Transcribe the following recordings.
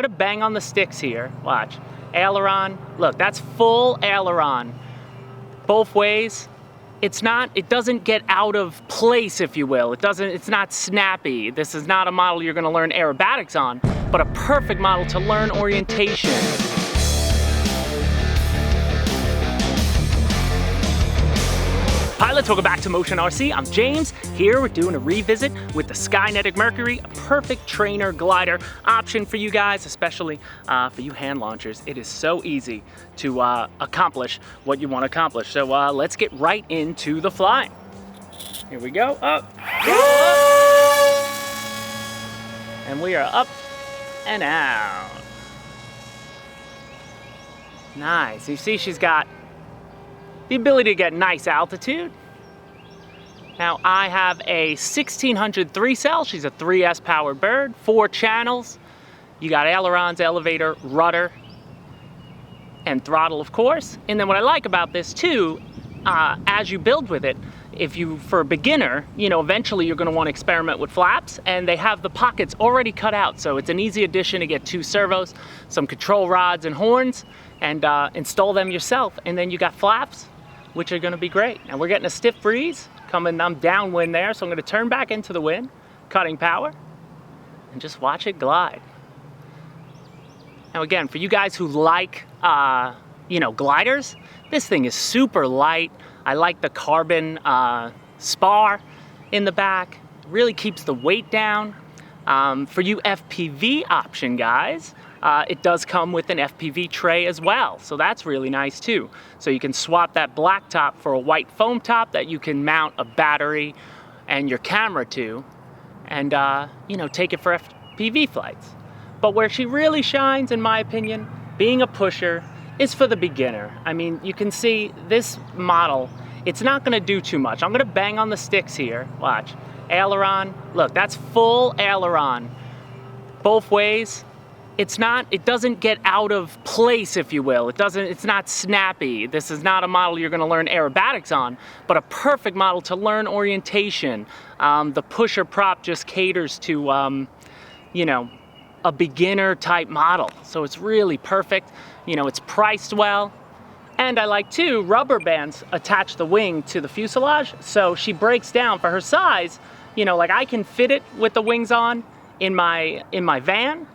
gonna bang on the sticks here. Watch. Aileron. Look, that's full aileron. Both ways. It doesn't get out of place, if you will. It's not snappy. This is not a model you're gonna learn aerobatics on, but a perfect model to learn orientation. Pilots, welcome back to Motion RC. I'm James. Here we're doing a revisit with the Skynetic Mercury, a perfect trainer glider option for you guys, especially for you hand launchers. It is so easy to accomplish what you want to accomplish. So let's get right into the flying. Here we go, up. And we are up and out. Nice. You see she's got the ability to get nice altitude. Now I have a 1600 3-cell. She's a 3S powered bird, 4 channels. You got ailerons, elevator, rudder, and throttle, of course. And then what I like about this too, as you build with it, for a beginner, eventually you're gonna want to experiment with flaps, and they have the pockets already cut out. So it's an easy addition to get 2 servos, some control rods and horns, and install them yourself. And then you got flaps, which are gonna be great. And we're getting a stiff breeze coming. I'm downwind there, so I'm gonna turn back into the wind, cutting power, and just watch it glide. Now again, for you guys who like, gliders, this thing is super light. I like the carbon spar in the back. Really keeps the weight down. For you FPV option guys, it does come with an Fpv tray as well, so that's really nice too. So you can swap that black top for a white foam top that you can mount a battery and your camera to, and take it for FPV flights. But where she really shines, in my opinion, being a pusher, is for the beginner. I mean, you can see this model, it's not gonna do too much. I'm gonna bang on the sticks here, watch. Aileron, look, that's full aileron. Both ways. It doesn't get out of place, if you will. It's not snappy. This is not a model you're gonna learn aerobatics on, but a perfect model to learn orientation. The pusher prop just caters to, a beginner type model. So it's really perfect. It's priced well. And I like too, rubber bands attach the wing to the fuselage, so she breaks down for her size. Like I can fit it with the wings on in my van.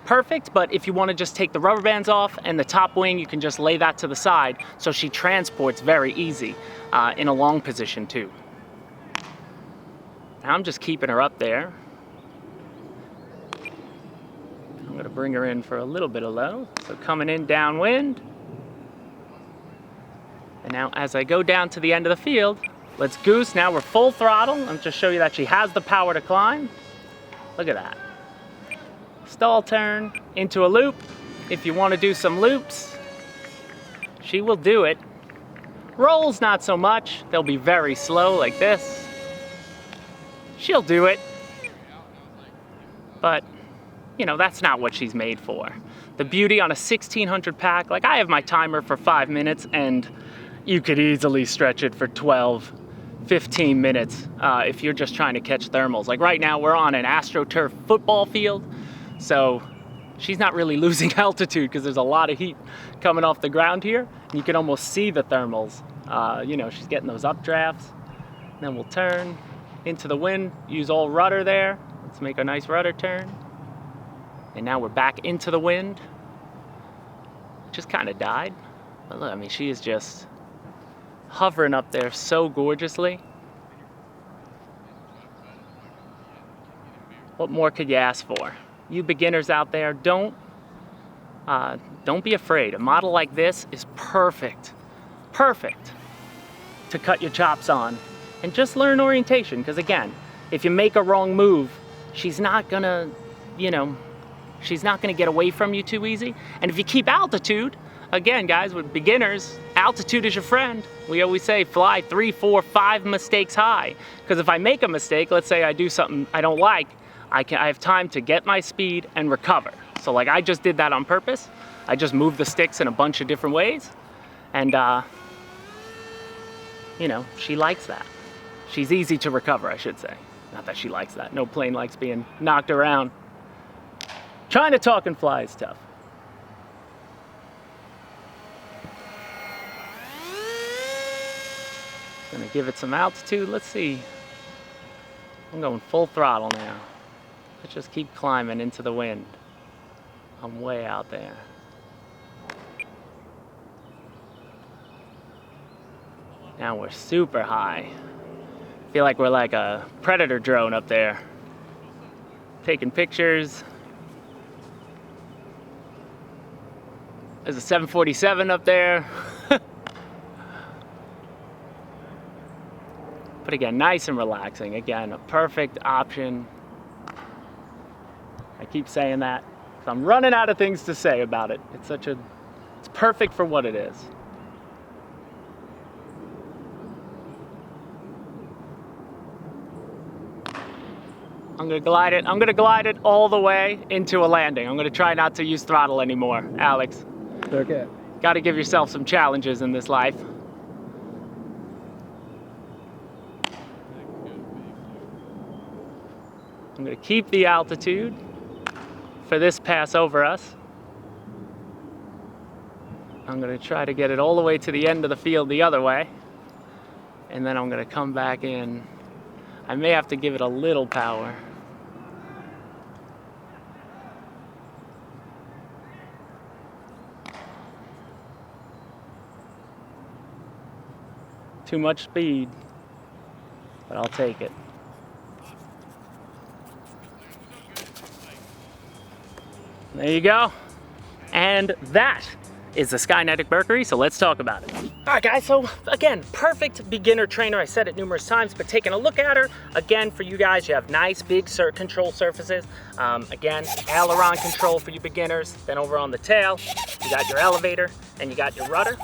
Perfect, but if you want to just take the rubber bands off and the top wing, you can just lay that to the side, so she transports very easy in a long position too. Now I'm just keeping her up there. I'm going to bring her in for a little bit of low, so coming in downwind. And now as I go down to the end of the field, let's goose. Now we're full throttle. I'll just show you that she has the power to climb. Look at that. Stall turn into a loop. If you want to do some loops, she will do it. Rolls not so much. They'll be very slow like this. She'll do it. But, that's not what she's made for. The beauty on a 1600 pack, like I have my timer for 5 minutes, and you could easily stretch it for 12, 15 minutes if you're just trying to catch thermals. Like right now we're on an AstroTurf football field. So she's not really losing altitude because there's a lot of heat coming off the ground here. And you can almost see the thermals. She's getting those updrafts. Then we'll turn into the wind, use all rudder there. Let's make a nice rudder turn. And now we're back into the wind. Just kind of died. But look, I mean, she is just hovering up there so gorgeously. What more could you ask for? You beginners out there, don't be afraid. A model like this is perfect to cut your chops on and just learn orientation. Because again, if you make a wrong move, she's not gonna get away from you too easy. And if you keep altitude, again guys, with beginners, altitude is your friend. We always say fly 3, 4, 5 mistakes high. Because if I make a mistake, let's say I do something I don't like, I have time to get my speed and recover. So like I just did that on purpose. I just moved the sticks in a bunch of different ways. And she likes that. She's easy to recover, I should say. Not that she likes that. No plane likes being knocked around. Trying to talk and fly is tough. Gonna give it some altitude. Let's see. I'm going full throttle now. Let's just keep climbing into the wind. I'm way out there. Now we're super high. I feel like we're like a predator drone up there. Taking pictures. There's a 747 up there. But again, nice and relaxing. Again, a perfect option. I keep saying that, 'cause I'm running out of things to say about it. It's perfect for what it is. I'm gonna glide it all the way into a landing. I'm gonna try not to use throttle anymore, Alex. Okay. Gotta give yourself some challenges in this life. I'm gonna keep the altitude for this pass over us. I'm gonna try to get it all the way to the end of the field the other way. And then I'm gonna come back in. I may have to give it a little power. Too much speed, but I'll take it. There you go. And that is the Skynetic Mercury, so let's talk about it. All right, guys, so again, perfect beginner trainer. I said it numerous times, but taking a look at her, again, for you guys, you have nice big control surfaces. Again, aileron control for you beginners. Then over on the tail, you got your elevator and you got your rudder.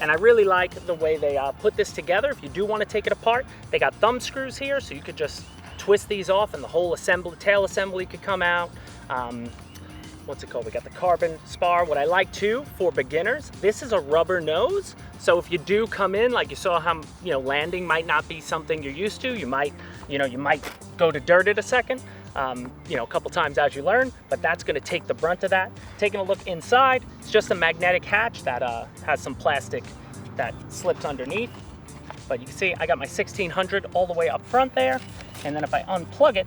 And I really like the way they put this together. If you do want to take it apart, they got thumb screws here, so you could just twist these off and the whole tail assembly could come out. What's it called? We got the carbon spar. What I like too for beginners, this is a rubber nose. So if you do come in, like you saw how, landing might not be something you're used to. You might go to dirt it a second, a couple times as you learn, but that's gonna take the brunt of that. Taking a look inside, it's just a magnetic hatch that has some plastic that slips underneath. But you can see I got my 1600 all the way up front there. And then if I unplug it,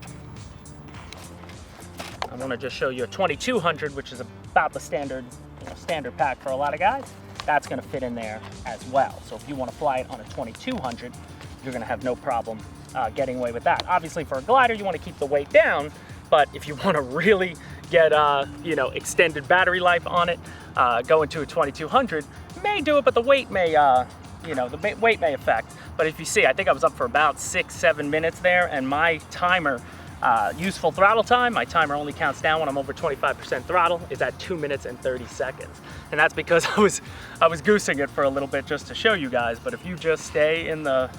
I want to just show you a 2200, which is about the standard pack for a lot of guys. That's going to fit in there as well. So if you want to fly it on a 2200, you're going to have no problem getting away with that. Obviously, for a glider, you want to keep the weight down. But if you want to really get extended battery life on it, go into a 2200. May do it, but the weight may the weight may affect. But if you see, I think I was up for about 6-7 minutes there, and my timer. Useful throttle time, my timer only counts down when I'm over 25% throttle, is at 2 minutes and 30 seconds. And that's because I was goosing it for a little bit just to show you guys. But if you just stay in the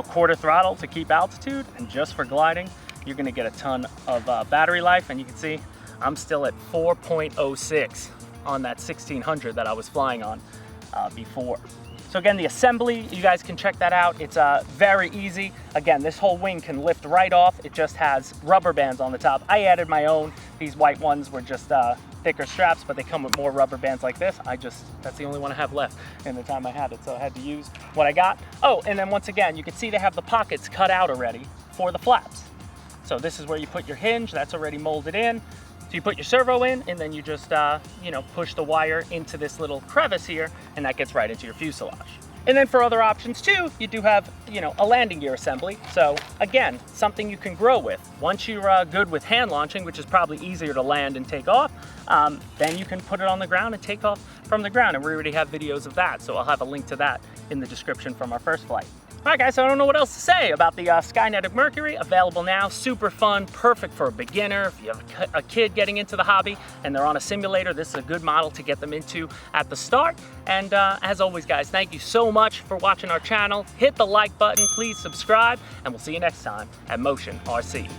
quarter throttle to keep altitude and just for gliding, you're gonna get a ton of battery life. And you can see I'm still at 4.06 on that 1600 that I was flying on before. So again, the assembly, you guys can check that out. It's very easy. Again, this whole wing can lift right off. It just has rubber bands on the top. I added my own. These white ones were just thicker straps, but they come with more rubber bands like this. That's the only one I have left in the time I had it, so I had to use what I got. Oh, and then once again, you can see they have the pockets cut out already for the flaps. So this is where you put your hinge. That's already molded in. So you put your servo in, and then you just, push the wire into this little crevice here, and that gets right into your fuselage. And then for other options too, you do have, a landing gear assembly. So again, something you can grow with. Once you're good with hand launching, which is probably easier to land and take off, then you can put it on the ground and take off from the ground. And we already have videos of that, so I'll have a link to that in the description from our first flight. All right, guys, so I don't know what else to say about the Skynetic Mercury. Available now, super fun, perfect for a beginner. If you have a kid getting into the hobby and they're on a simulator, this is a good model to get them into at the start. And as always, guys, thank you so much for watching our channel. Hit the like button, please subscribe, and we'll see you next time at Motion RC.